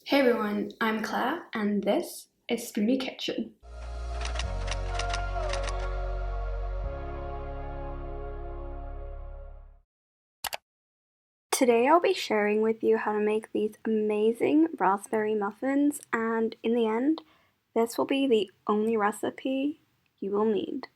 Hey everyone, I'm Claire and this is Spoony Kitchen. Today I'll be sharing with you how to make these amazing raspberry muffins, and in the end, this will be the only recipe you will need.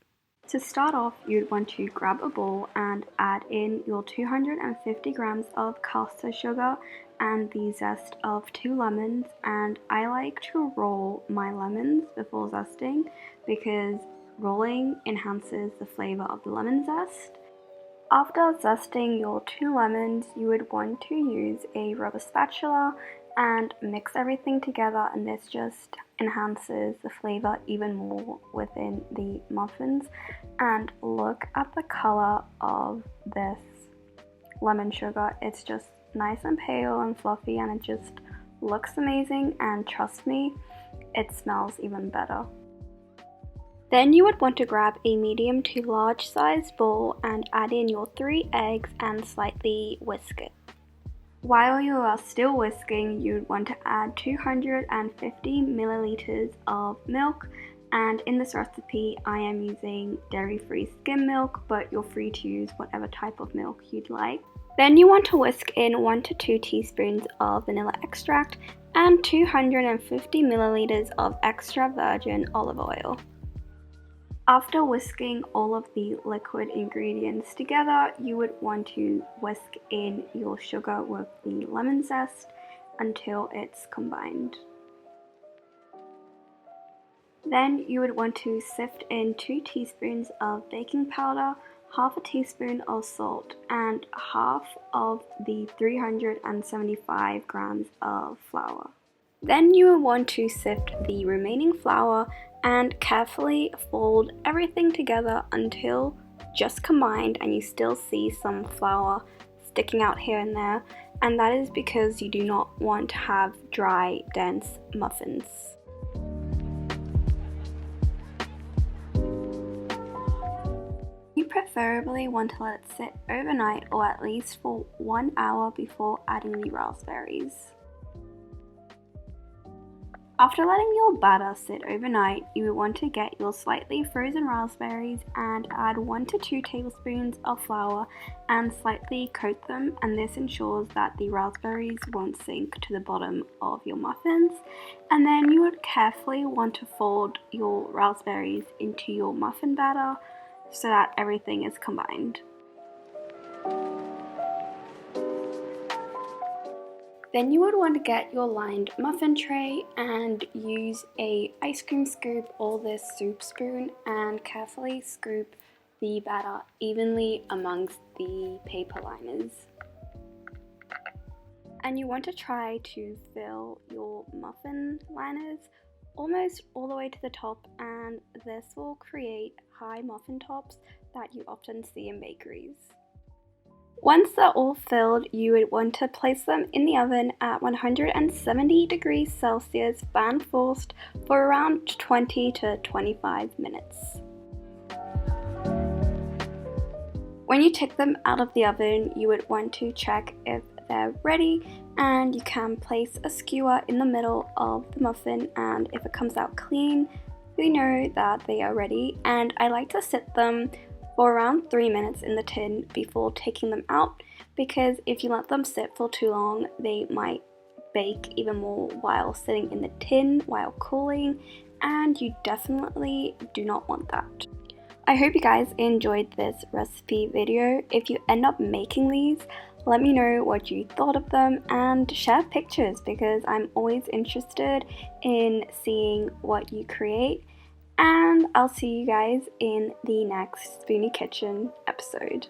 To start off, you'd want to grab a bowl and add in your 250 grams of caster sugar and the zest of 2 lemons, and I like to roll my lemons before zesting because rolling enhances the flavor of the lemon zest. After zesting your 2 lemons, you would want to use a rubber spatula and mix everything together, and this just enhances the flavor even more within the muffins. And look at the color of this lemon sugar. It's just nice and pale and fluffy, and it just looks amazing, and trust me, it smells even better. Then you would want to grab a medium to large sized bowl and add in your 3 eggs and slightly whisk it. While you are still whisking, you would want to add 250 milliliters of milk, and in this recipe I am using dairy-free skim milk, but you're free to use whatever type of milk you'd like. Then you want to whisk in 1 to 2 teaspoons of vanilla extract and 250 milliliters of extra virgin olive oil. After whisking all of the liquid ingredients together, you would want to whisk in your sugar with the lemon zest until it's combined. Then you would want to sift in 2 teaspoons of baking powder, half a teaspoon of salt, and half of the 375 grams of flour. Then you will want to sift the remaining flour and carefully fold everything together until just combined and you still see some flour sticking out here and there, and that is because you do not want to have dry, dense muffins. You preferably want to let it sit overnight or at least for 1 hour before adding the raspberries. After letting your batter sit overnight, you will want to get your slightly frozen raspberries and add 1 to 2 tablespoons of flour and slightly coat them, and this ensures that the raspberries won't sink to the bottom of your muffins. And then you would carefully want to fold your raspberries into your muffin batter so that everything is combined. Then you would want to get your lined muffin tray and use a ice cream scoop or this soup spoon and carefully scoop the batter evenly amongst the paper liners. And you want to try to fill your muffin liners almost all the way to the top, and this will create high muffin tops that you often see in bakeries. Once they're all filled, you would want to place them in the oven at 170 degrees Celsius fan forced for around 20 to 25 minutes. When you take them out of the oven, you would want to check if they're ready, and you can place a skewer in the middle of the muffin, and if it comes out clean, we know that they are ready. And I like to sit them for around 3 minutes in the tin before taking them out, because if you let them sit for too long, they might bake even more while sitting in the tin while cooling, and you definitely do not want that. I hope you guys enjoyed this recipe video. If you end up making these, let me know what you thought of them and share pictures, because I'm always interested in seeing what you create. And I'll see you guys in the next Spoony Kitchen episode.